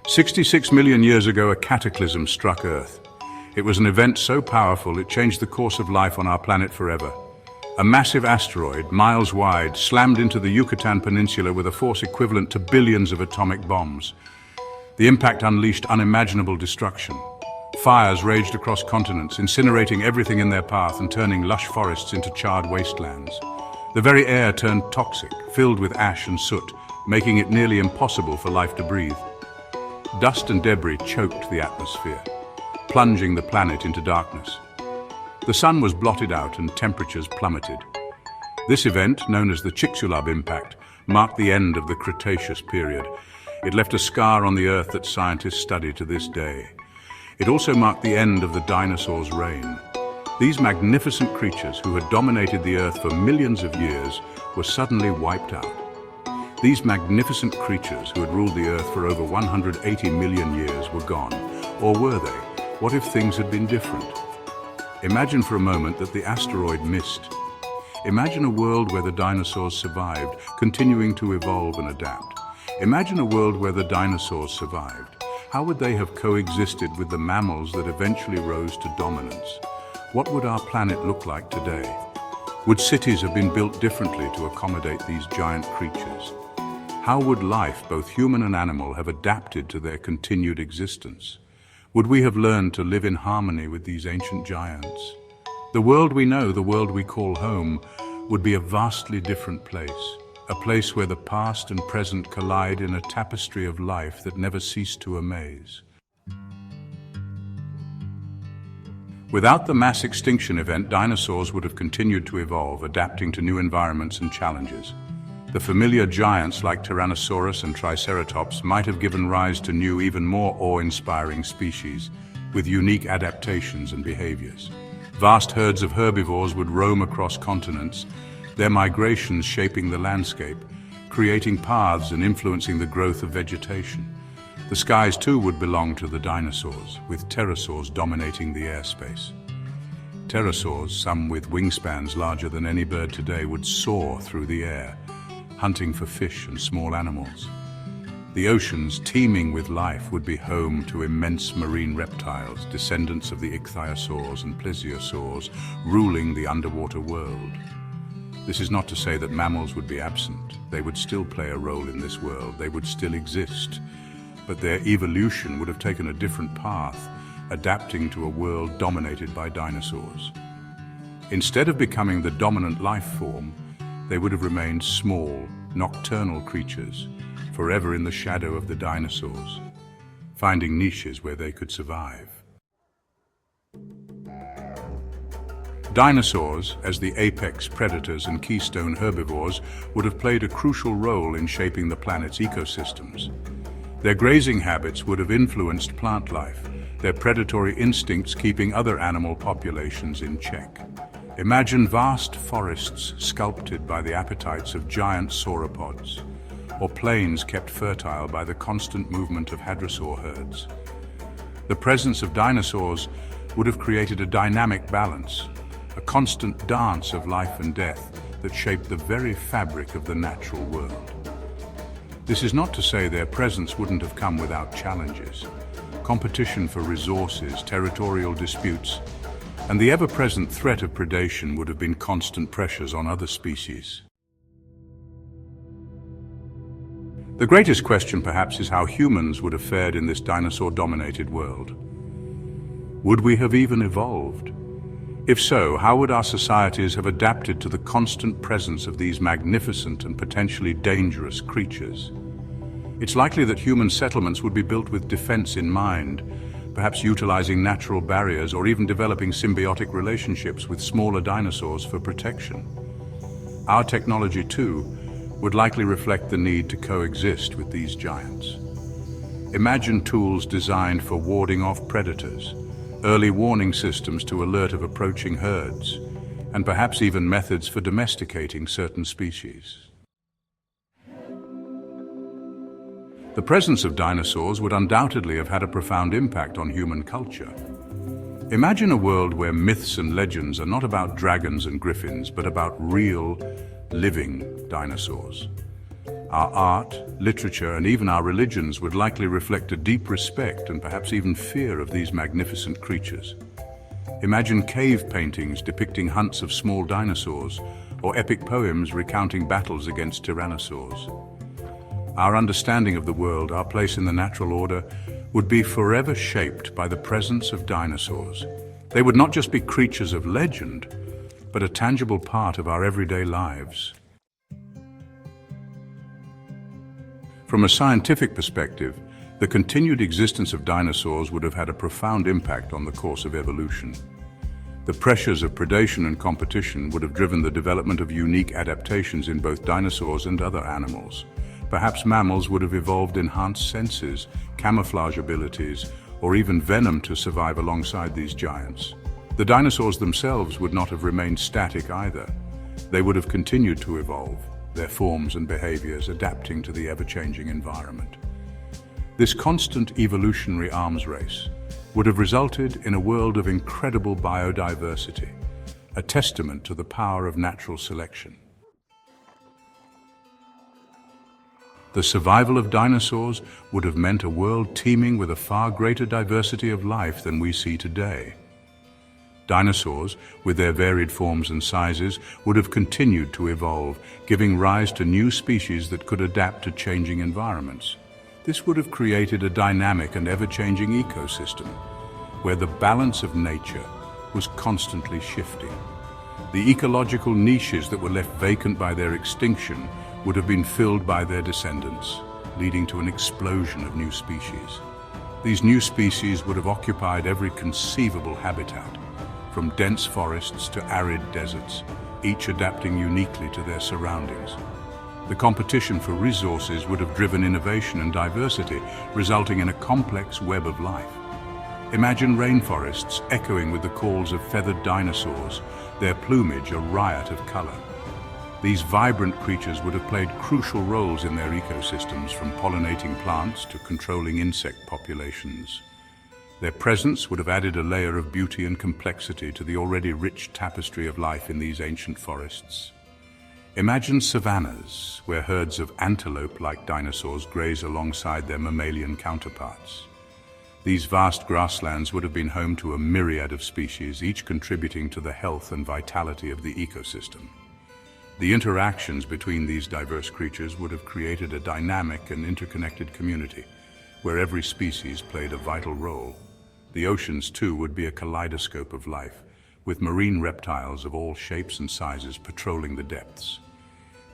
66 million years ago, a cataclysm struck Earth. It was an event so powerful it changed the course of life on our planet forever. A massive asteroid, miles wide, slammed into the Yucatan Peninsula with a force equivalent to billions of atomic bombs. The impact unleashed unimaginable destruction. Fires raged across continents, incinerating everything in their path and turning lush forests into charred wastelands. The very air turned toxic, filled with ash and soot, making it nearly impossible for life to breathe. Dust and debris choked the atmosphere, plunging the planet into darkness. The sun was blotted out and temperatures plummeted. This event, known as the Chicxulub impact, marked the end of the Cretaceous period. It left a scar on the Earth that scientists study to this day. It also marked the end of the dinosaurs' reign. These magnificent creatures, who had dominated the Earth for millions of years, were suddenly wiped out. These magnificent creatures, who had ruled the Earth for over 180 million years, were gone. Or were they? What if things had been different? Imagine for a moment that the asteroid missed. Imagine a world where the dinosaurs survived, continuing to evolve and adapt. Imagine a world where the dinosaurs survived. How would they have coexisted with the mammals that eventually rose to dominance? What would our planet look like today? Would cities have been built differently to accommodate these giant creatures? How would life, both human and animal, have adapted to their continued existence? Would we have learned to live in harmony with these ancient giants? The world we know, the world we call home, would be a vastly different place. A place where the past and present collide in a tapestry of life that never ceased to amaze. Without the mass extinction event, dinosaurs would have continued to evolve, adapting to new environments and challenges. The familiar giants like Tyrannosaurus and Triceratops might have given rise to new, even more awe-inspiring species, with unique adaptations and behaviors. Vast herds of herbivores would roam across continents, their migrations shaping the landscape, creating paths and influencing the growth of vegetation. The skies too would belong to the dinosaurs, with pterosaurs dominating the airspace. Pterosaurs, some with wingspans larger than any bird today, would soar through the air, hunting for fish and small animals. The oceans, teeming with life, would be home to immense marine reptiles, descendants of the ichthyosaurs and plesiosaurs, ruling the underwater world. This is not to say that mammals would be absent. They would still play a role in this world. They would still exist. But their evolution would have taken a different path, adapting to a world dominated by dinosaurs. Instead of becoming the dominant life form, they would have remained small, nocturnal creatures, forever in the shadow of the dinosaurs, finding niches where they could survive. Dinosaurs, as the apex predators and keystone herbivores, would have played a crucial role in shaping the planet's ecosystems. Their grazing habits would have influenced plant life, their predatory instincts keeping other animal populations in check. Imagine vast forests sculpted by the appetites of giant sauropods, or plains kept fertile by the constant movement of hadrosaur herds. The presence of dinosaurs would have created a dynamic balance, a constant dance of life and death that shaped the very fabric of the natural world. This is not to say their presence wouldn't have come without challenges. Competition for resources, territorial disputes, and the ever-present threat of predation would have been constant pressures on other species. The greatest question, perhaps, is how humans would have fared in this dinosaur-dominated world. Would we have even evolved? If so, how would our societies have adapted to the constant presence of these magnificent and potentially dangerous creatures? It's likely that human settlements would be built with defense in mind, perhaps utilizing natural barriers or even developing symbiotic relationships with smaller dinosaurs for protection. Our technology, too, would likely reflect the need to coexist with these giants. Imagine tools designed for warding off predators, early warning systems to alert of approaching herds, and perhaps even methods for domesticating certain species. The presence of dinosaurs would undoubtedly have had a profound impact on human culture. Imagine a world where myths and legends are not about dragons and griffins, but about real, living dinosaurs. Our art, literature, and even our religions would likely reflect a deep respect and perhaps even fear of these magnificent creatures. Imagine cave paintings depicting hunts of small dinosaurs, or epic poems recounting battles against tyrannosaurs. Our understanding of the world, our place in the natural order, would be forever shaped by the presence of dinosaurs. They would not just be creatures of legend, but a tangible part of our everyday lives. From a scientific perspective, the continued existence of dinosaurs would have had a profound impact on the course of evolution. The pressures of predation and competition would have driven the development of unique adaptations in both dinosaurs and other animals. Perhaps mammals would have evolved enhanced senses, camouflage abilities, or even venom to survive alongside these giants. The dinosaurs themselves would not have remained static either. They would have continued to evolve, their forms and behaviors adapting to the ever-changing environment. This constant evolutionary arms race would have resulted in a world of incredible biodiversity, a testament to the power of natural selection. The survival of dinosaurs would have meant a world teeming with a far greater diversity of life than we see today. Dinosaurs, with their varied forms and sizes, would have continued to evolve, giving rise to new species that could adapt to changing environments. This would have created a dynamic and ever-changing ecosystem, where the balance of nature was constantly shifting. The ecological niches that were left vacant by their extinction would have been filled by their descendants, leading to an explosion of new species. These new species would have occupied every conceivable habitat, from dense forests to arid deserts, each adapting uniquely to their surroundings. The competition for resources would have driven innovation and diversity, resulting in a complex web of life. Imagine rainforests echoing with the calls of feathered dinosaurs, their plumage a riot of color. These vibrant creatures would have played crucial roles in their ecosystems, from pollinating plants to controlling insect populations. Their presence would have added a layer of beauty and complexity to the already rich tapestry of life in these ancient forests. Imagine savannas, where herds of antelope-like dinosaurs graze alongside their mammalian counterparts. These vast grasslands would have been home to a myriad of species, each contributing to the health and vitality of the ecosystem. The interactions between these diverse creatures would have created a dynamic and interconnected community, where every species played a vital role. The oceans, too, would be a kaleidoscope of life, with marine reptiles of all shapes and sizes patrolling the depths.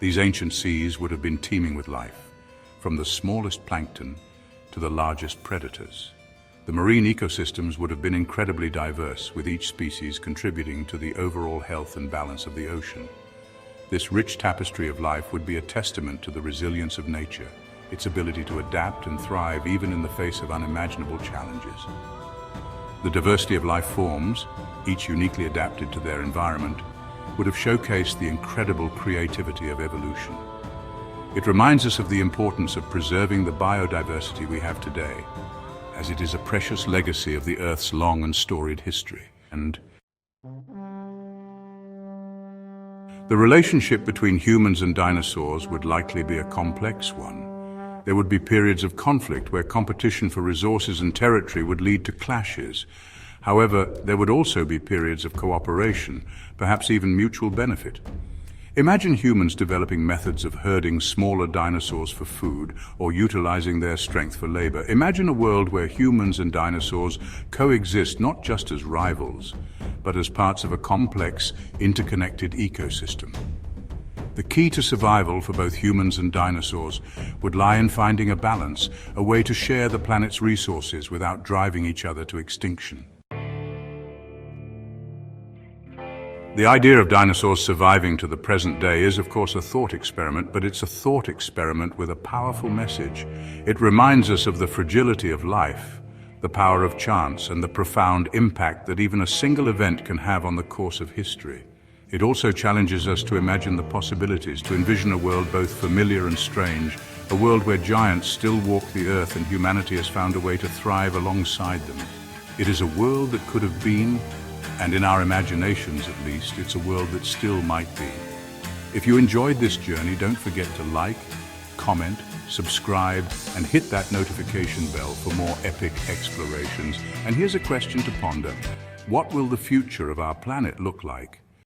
These ancient seas would have been teeming with life, from the smallest plankton to the largest predators. The marine ecosystems would have been incredibly diverse, with each species contributing to the overall health and balance of the ocean. This rich tapestry of life would be a testament to the resilience of nature, its ability to adapt and thrive even in the face of unimaginable challenges. The diversity of life forms, each uniquely adapted to their environment, would have showcased the incredible creativity of evolution. It reminds us of the importance of preserving the biodiversity we have today, as it is a precious legacy of the Earth's long and storied history. And the relationship between humans and dinosaurs would likely be a complex one. There would be periods of conflict where competition for resources and territory would lead to clashes. However, there would also be periods of cooperation, perhaps even mutual benefit. Imagine humans developing methods of herding smaller dinosaurs for food or utilizing their strength for labor. Imagine a world where humans and dinosaurs coexist not just as rivals, but as parts of a complex, interconnected ecosystem. The key to survival for both humans and dinosaurs would lie in finding a balance, a way to share the planet's resources without driving each other to extinction. The idea of dinosaurs surviving to the present day is, of course, a thought experiment, but it's a thought experiment with a powerful message. It reminds us of the fragility of life, the power of chance, and the profound impact that even a single event can have on the course of history. It also challenges us to imagine the possibilities, to envision a world both familiar and strange, a world where giants still walk the earth and humanity has found a way to thrive alongside them. It is a world that could have been, and in our imaginations at least, it's a world that still might be. If you enjoyed this journey, don't forget to like, comment, subscribe, and hit that notification bell for more epic explorations. And here's a question to ponder. What will the future of our planet look like?